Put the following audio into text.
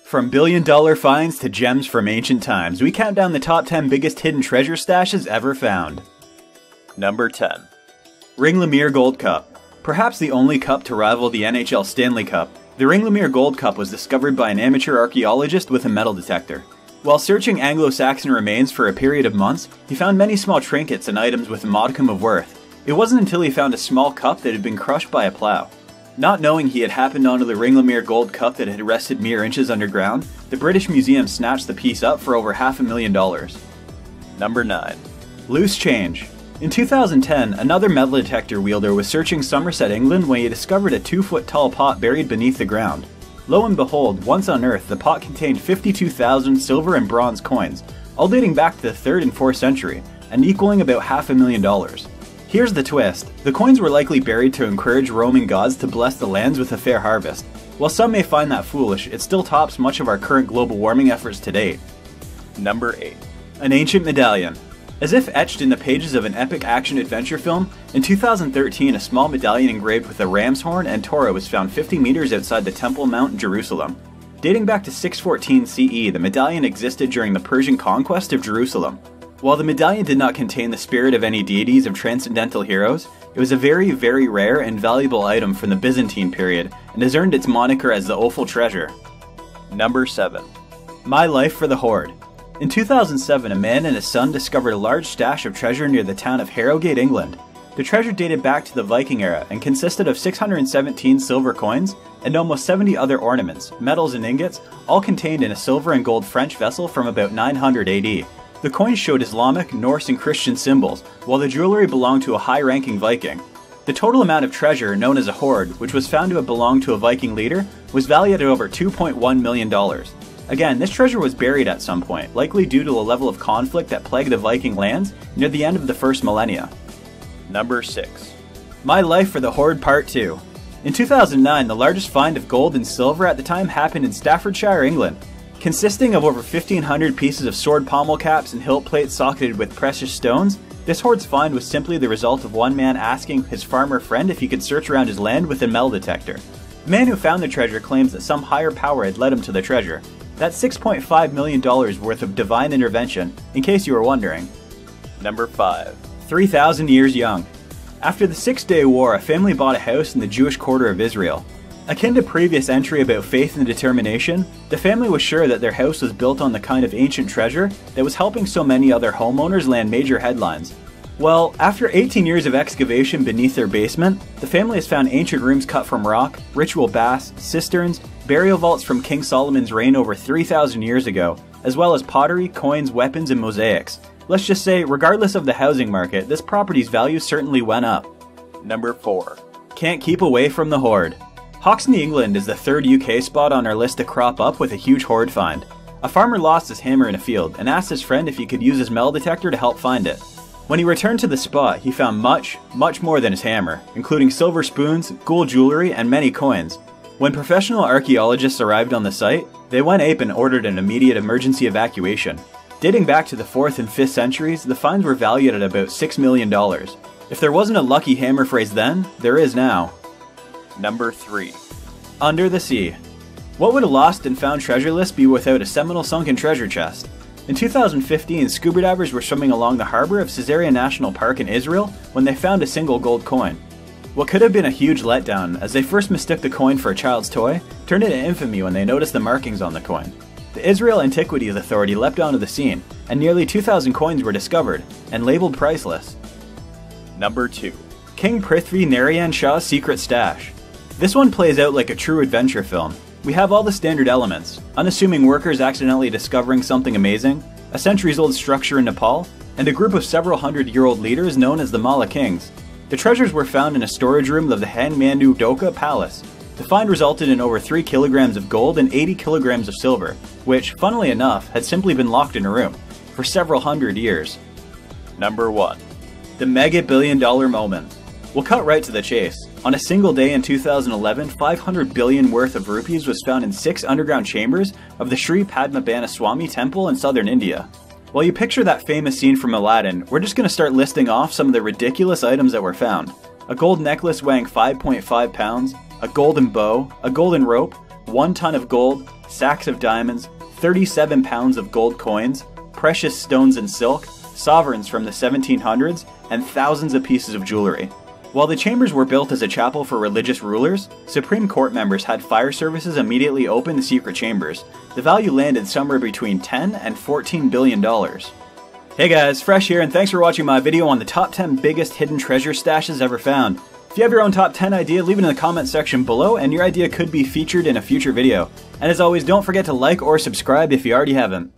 From billion-dollar finds to gems from ancient times, we count down the top 10 biggest hidden treasure stashes ever found. Number 10. Ringlemere Gold Cup. Perhaps the only cup to rival the NHL Stanley Cup, the Ringlemere Gold Cup was discovered by an amateur archaeologist with a metal detector. While searching Anglo-Saxon remains for a period of months, he found many small trinkets and items with a modicum of worth. It wasn't until he found a small cup that had been crushed by a plow. Not knowing he had happened onto the Ringlemere Gold Cup that had rested mere inches underground, the British Museum snatched the piece up for over $500,000. Number 9. Loose change. In 2010, another metal detector wielder was searching Somerset, England when he discovered a 2-foot-tall pot buried beneath the ground. Lo and behold, once unearthed, the pot contained 52,000 silver and bronze coins, all dating back to the 3rd and 4th century, and equaling about $500,000. Here's the twist. The coins were likely buried to encourage Roman gods to bless the lands with a fair harvest. While some may find that foolish, it still tops much of our current global warming efforts to date. Number 8. An ancient medallion. As if etched in the pages of an epic action-adventure film, in 2013 a small medallion engraved with a ram's horn and Torah was found 50 meters outside the Temple Mount in Jerusalem. Dating back to 614 CE, the medallion existed during the Persian conquest of Jerusalem. While the medallion did not contain the spirit of any deities or transcendental heroes, it was a very, very rare and valuable item from the Byzantine period and has earned its moniker as the Opal Treasure. Number 7. My life for the hoard. In 2007, a man and his son discovered a large stash of treasure near the town of Harrogate, England. The treasure dated back to the Viking era and consisted of 617 silver coins and almost 70 other ornaments, metals and ingots, all contained in a silver and gold French vessel from about 900 AD. The coins showed Islamic, Norse, and Christian symbols, while the jewelry belonged to a high-ranking Viking. The total amount of treasure, known as a hoard, which was found to have belonged to a Viking leader, was valued at over $2.1 million. Again, this treasure was buried at some point, likely due to a level of conflict that plagued the Viking lands near the end of the first millennia. Number 6. My life for the hoard Part 2. In 2009, the largest find of gold and silver at the time happened in Staffordshire, England. Consisting of over 1,500 pieces of sword pommel caps and hilt plates socketed with precious stones, this hoard's find was simply the result of one man asking his farmer friend if he could search around his land with a metal detector. The man who found the treasure claims that some higher power had led him to the treasure. That's $6.5 million worth of divine intervention, in case you were wondering. Number 5. 3,000 years young. After the Six-Day War, a family bought a house in the Jewish quarter of Israel. Akin to previous entry about faith and determination, the family was sure that their house was built on the kind of ancient treasure that was helping so many other homeowners land major headlines. Well, after 18 years of excavation beneath their basement, the family has found ancient rooms cut from rock, ritual baths, cisterns, burial vaults from King Solomon's reign over 3,000 years ago, as well as pottery, coins, weapons, and mosaics. Let's just say, regardless of the housing market, this property's value certainly went up. Number 4. Can't keep away from the hoard. Hoxne, England is the 3rd UK spot on our list to crop up with a huge hoard find. A farmer lost his hammer in a field and asked his friend if he could use his metal detector to help find it. When he returned to the spot, he found much more than his hammer, including silver spoons, gold jewelry, and many coins. When professional archaeologists arrived on the site, they went ape and ordered an immediate emergency evacuation. Dating back to the 4th and 5th centuries, the finds were valued at about $6 million. If there wasn't a lucky hammer phrase then, there is now. Number 3. Under the sea. What would a lost and found treasure list be without a seminal sunken treasure chest? In 2015, scuba divers were swimming along the harbor of Caesarea National Park in Israel when they found a single gold coin. What could have been a huge letdown, as they first mistook the coin for a child's toy, turned into infamy when they noticed the markings on the coin. The Israel Antiquities Authority leapt onto the scene, and nearly 2,000 coins were discovered, and labeled priceless. Number 2. King Prithvi Narayan Shah's secret stash. This one plays out like a true adventure film. We have all the standard elements: unassuming workers accidentally discovering something amazing, a centuries-old structure in Nepal, and a group of several hundred-year-old leaders known as the Malla Kings. The treasures were found in a storage room of the Hanmandu Doka Palace. The find resulted in over 3 kilograms of gold and 80 kilograms of silver, which, funnily enough, had simply been locked in a room for several hundred years. Number 1. The mega billion-dollar moment. We'll cut right to the chase. On a single day in 2011, 500 billion worth of rupees was found in 6 underground chambers of the Sri Padmabana Swami temple in southern India. While you picture that famous scene from Aladdin, we're just going to start listing off some of the ridiculous items that were found. A gold necklace weighing 5.5 pounds, a golden bow, a golden rope, 1 ton of gold, sacks of diamonds, 37 pounds of gold coins, precious stones and silk, sovereigns from the 1700s, and thousands of pieces of jewelry. While the chambers were built as a chapel for religious rulers, Supreme Court members had fire services immediately open the secret chambers. The value landed somewhere between $10 and $14 billion. Hey guys, Fresh here, and thanks for watching my video on the top 10 biggest hidden treasure stashes ever found. If you have your own top 10 idea, leave it in the comment section below and your idea could be featured in a future video. And as always, don't forget to like or subscribe if you already haven't.